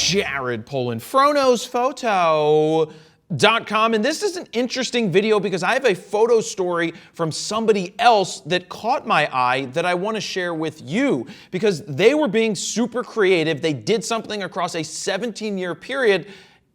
Jared Polin, FroKnowsPhoto.com, and this is an interesting video because I have a photo story from somebody else that caught my eye that I want to share with you because they were being super creative. They did something across a 17-year period,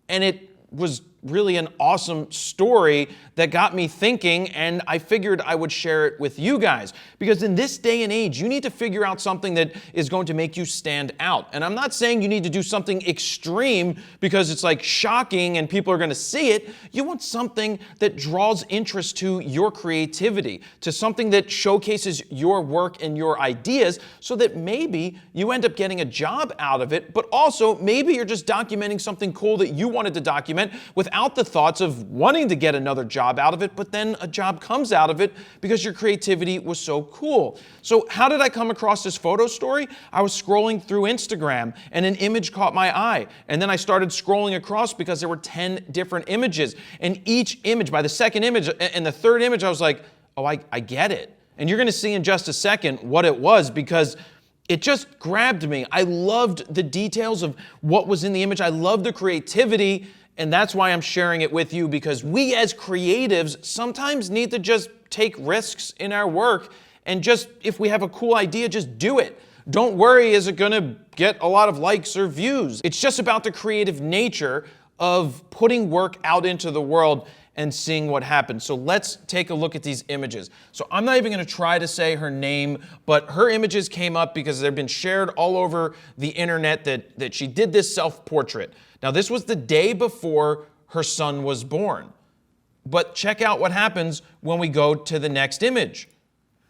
and it was really an awesome story that got me thinking, and I figured I would share it with you guys. Because in this day and age, you need to figure out something that is going to make you stand out. And I'm not saying you need to do something extreme because it's like shocking and people are going to see it. You want something that draws interest to your creativity, to something that showcases your work and your ideas so that maybe you end up getting a job out of it, but also maybe you're just documenting something cool that you wanted to document without the thoughts of wanting to get another job out of it, but then a job comes out of it because your creativity was so cool. So how did I come across this photo story? I was scrolling through Instagram and an image caught my eye. And then I started scrolling across because there were 10 different images. And each image, by the second image and the third image, I was like, oh, I get it. And you're going to see in just a second what it was because it just grabbed me. I loved the details of what was in the image. I loved the creativity. And that's why I'm sharing it with you, because we as creatives sometimes need to just take risks in our work and just, if we have a cool idea, just do it. Don't worry, is it gonna get a lot of likes or views? It's just about the creative nature of putting work out into the world and seeing what happens. So let's take a look at these images. So I'm not even gonna try to say her name, but her images came up because they've been shared all over the internet that she did this self-portrait. Now, this was the day before her son was born. But check out what happens when we go to the next image.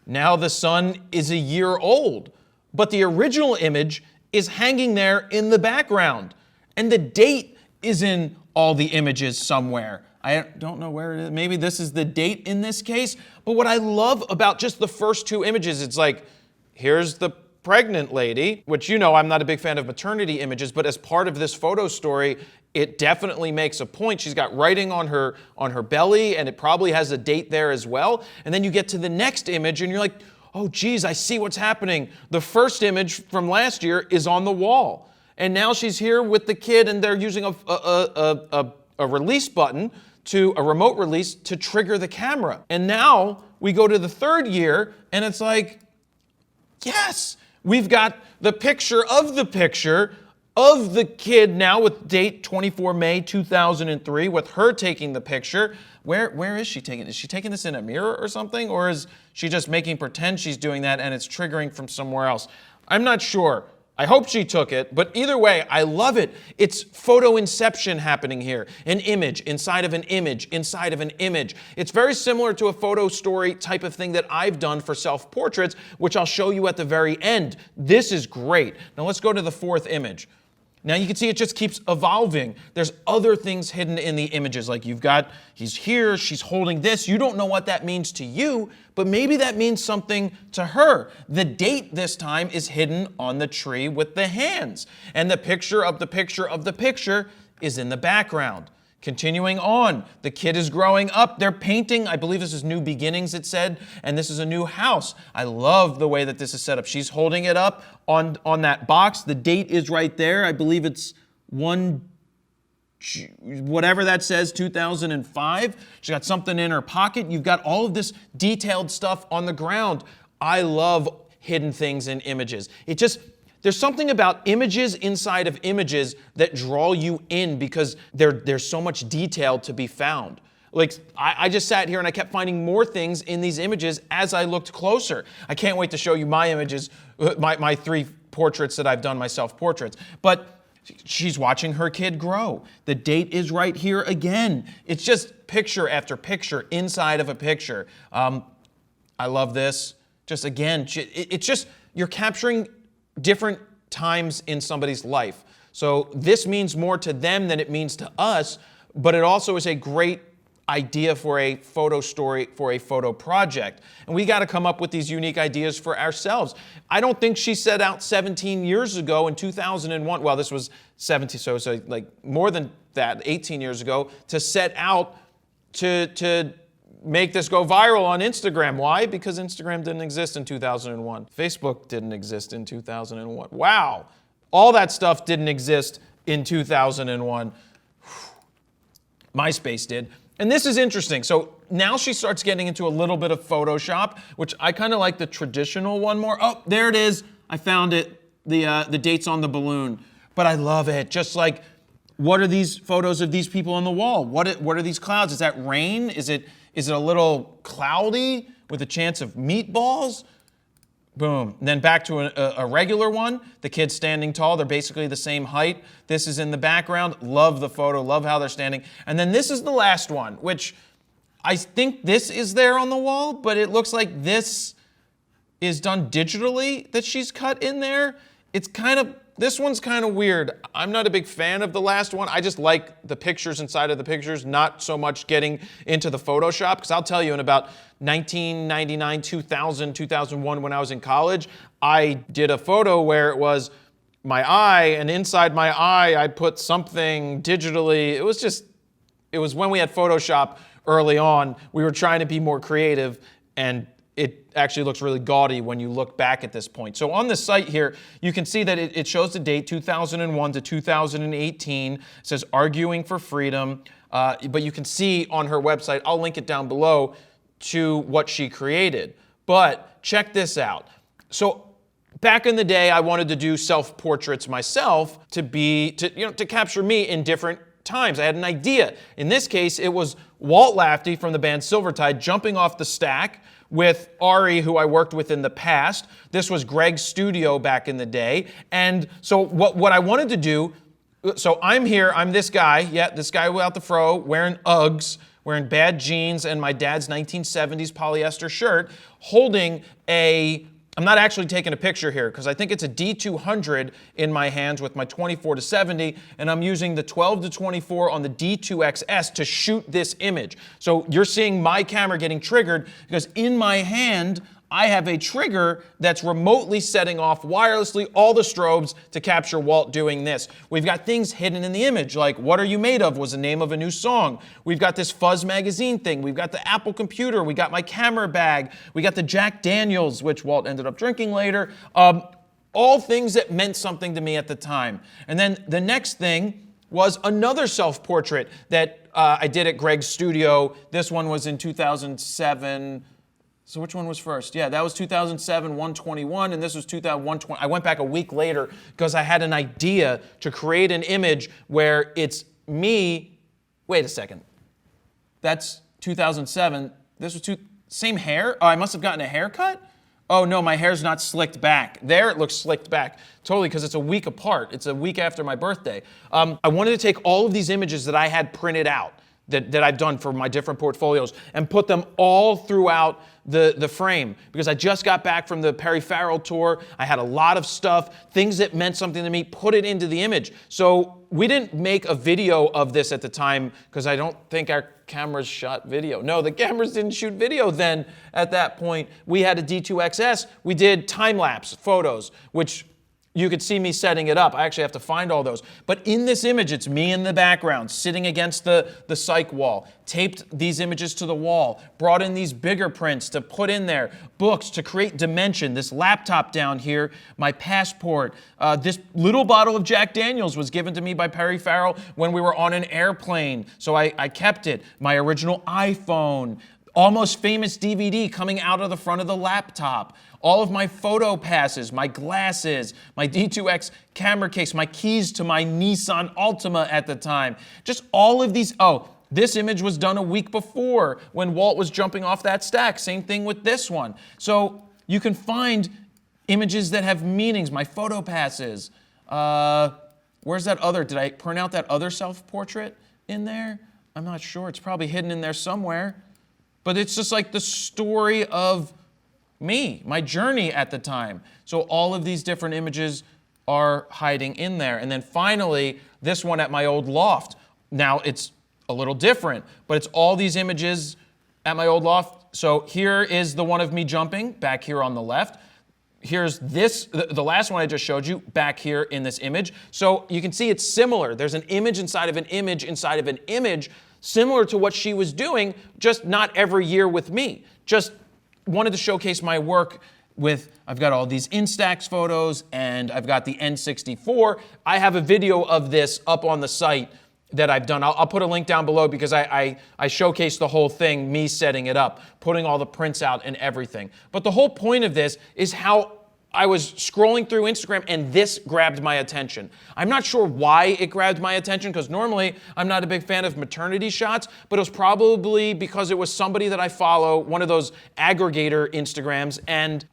Now the son is a year old, but the original image is hanging there in the background. And the date is in all the images somewhere. I don't know where it is. Maybe this is the date in this case. But what I love about just the first two images, it's like, here's the pregnant lady, which you know I'm not a big fan of maternity images, but as part of this photo story, it definitely makes a point. She's got writing on her belly, and it probably has a date there as well. And then you get to the next image, and you're like, oh, geez, I see what's happening. The first image from last year is on the wall, and now she's here with the kid, and they're using a release button a remote release to trigger the camera. And now we go to the third year, and it's like, yes. We've got the picture of the kid now with date 24 May 2003 with her taking the picture. Where is she taking it? Is she taking this in a mirror or something? Or is she just making pretend she's doing that and it's triggering from somewhere else? I'm not sure. I hope she took it, but either way, I love it. It's photo inception happening here. An image inside of an image inside of an image. It's very similar to a photo story type of thing that I've done for self-portraits, which I'll show you at the very end. This is great. Now let's go to the fourth image. Now you can see it just keeps evolving. There's other things hidden in the images, like you've got, he's here, she's holding this. You don't know what that means to you, but maybe that means something to her. The date this time is hidden on the tree with the hands, and the picture of the picture of the picture is in the background. Continuing on, the kid is growing up. They're painting. I believe this is New Beginnings, it said, and this is a new house. I love the way that this is set up. She's holding it up on that box. The date is right there. I believe it's whatever that says, 2005. She's got something in her pocket. You've got all of this detailed stuff on the ground. I love hidden things in images. There's something about images inside of images that draw you in because there's so much detail to be found. Like, I just sat here and I kept finding more things in these images as I looked closer. I can't wait to show you my images, my 3 portraits that I've done, my self-portraits. But she's watching her kid grow. The date is right here again. It's just picture after picture inside of a picture. I love this. Just again, it's just, you're capturing different times in somebody's life. So this means more to them than it means to us, but it also is a great idea for a photo story, for a photo project. And we got to come up with these unique ideas for ourselves. I don't think she set out 17 years ago in 2001, well, this was 17, so like more than that, 18 years ago, to set out to make this go viral on Instagram. Why? Because Instagram didn't exist in 2001. Facebook didn't exist in 2001. Wow. All that stuff didn't exist in 2001. MySpace did. And this is interesting. So now she starts getting into a little bit of Photoshop, which I kind of like the traditional one more. Oh, there it is. I found it. The dates on the balloon. But I love it. Just like, what are these photos of these people on the wall? What are these clouds? Is that rain? Is it a little cloudy with a chance of meatballs? Boom. And then back to a regular one. The kids standing tall. They're basically the same height. This is in the background. Love the photo. Love how they're standing. And then this is the last one, which I think this is there on the wall, but it looks like this is done digitally that she's cut in there. This one's kind of weird. I'm not a big fan of the last one. I just like the pictures inside of the pictures, not so much getting into the Photoshop, because I'll tell you, in about 1999, 2000, 2001, when I was in college, I did a photo where it was my eye, and inside my eye, I put something digitally. It was when we had Photoshop early on. We were trying to be more creative, and it actually looks really gaudy when you look back at this point. So on the site here, you can see that it shows the date 2001 to 2018. It says Arguing for Freedom. But you can see on her website, I'll link it down below, to what she created. But check this out. So back in the day, I wanted to do self-portraits myself to capture me in different times. I had an idea. In this case, it was Walt Lafty from the band Silvertide jumping off the stack with Ari, who I worked with in the past. This was Greg's studio back in the day. And so what I wanted to do, so I'm here, I'm this guy, this guy without the fro, wearing Uggs, wearing bad jeans and my dad's 1970s polyester shirt, holding I'm not actually taking a picture here because I think it's a D200 in my hands with my 24 to 70, and I'm using the 12 to 24 on the D2XS to shoot this image. So you're seeing my camera getting triggered because in my hand, I have a trigger that's remotely setting off wirelessly all the strobes to capture Walt doing this. We've got things hidden in the image, like What Are You Made Of was the name of a new song. We've got this Fuzz magazine thing. We've got the Apple computer. We got my camera bag. We got the Jack Daniels, which Walt ended up drinking later. All things that meant something to me at the time. And then the next thing was another self-portrait that I did at Greg's studio. This one was in 2007. So which one was first? Yeah, that was 2007, 121, and this was 2001. I went back a week later because I had an idea to create an image where it's me. Wait a second. That's 2007. This was same hair? Oh, I must have gotten a haircut? Oh, no, my hair's not slicked back. There, it looks slicked back. Totally, because it's a week apart. It's a week after my birthday. I wanted to take all of these images that I had printed out, that I've done for my different portfolios, and put them all throughout the frame, because I just got back from the Perry Farrell tour. I had a lot of stuff, things that meant something to me, put it into the image. So we didn't make a video of this at the time because I don't think our cameras shot video. No, the cameras didn't shoot video then at that point. We had a D2XS. We did time-lapse photos, which you could see me setting it up. I actually have to find all those. But in this image, it's me in the background, sitting against the psych wall, taped these images to the wall, brought in these bigger prints to put in there, books to create dimension, this laptop down here, my passport. This little bottle of Jack Daniels was given to me by Perry Farrell when we were on an airplane, so I kept it. My original iPhone, Almost Famous DVD coming out of the front of the laptop, all of my photo passes, my glasses, my D2X camera case, my keys to my Nissan Altima at the time. Just all of these. Oh, this image was done a week before when Walt was jumping off that stack. Same thing with this one. So you can find images that have meanings, my photo passes. Where's that other? Did I print out that other self-portrait in there? I'm not sure. It's probably hidden in there somewhere. But it's just like the story of me, my journey at the time. So all of these different images are hiding in there. And then finally, this one at my old loft. Now it's a little different, but it's all these images at my old loft. So here is the one of me jumping back here on the left. Here's this, the last one I just showed you, back here in this image. So you can see it's similar. There's an image inside of an image inside of an image, similar to what she was doing, just not every year with me. Just wanted to showcase my work I've got all these Instax photos and I've got the N64. I have a video of this up on the site that I've done. I'll put a link down below because I showcased the whole thing, me setting it up, putting all the prints out and everything. But the whole point of this is how I was scrolling through Instagram and this grabbed my attention. I'm not sure why it grabbed my attention because normally I'm not a big fan of maternity shots, but it was probably because it was somebody that I follow, one of those aggregator Instagrams, and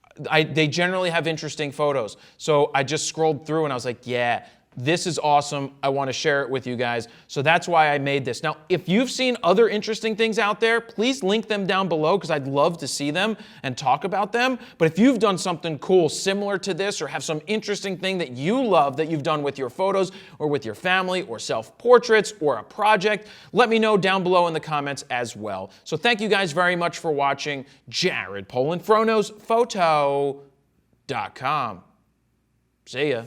they generally have interesting photos. So I just scrolled through and I was like, yeah, this is awesome. I want to share it with you guys. So that's why I made this. Now, if you've seen other interesting things out there, please link them down below because I'd love to see them and talk about them. But if you've done something cool similar to this or have some interesting thing that you love that you've done with your photos or with your family or self-portraits or a project, let me know down below in the comments as well. So thank you guys very much for watching. Jared Polinfronos Photo.com. See ya.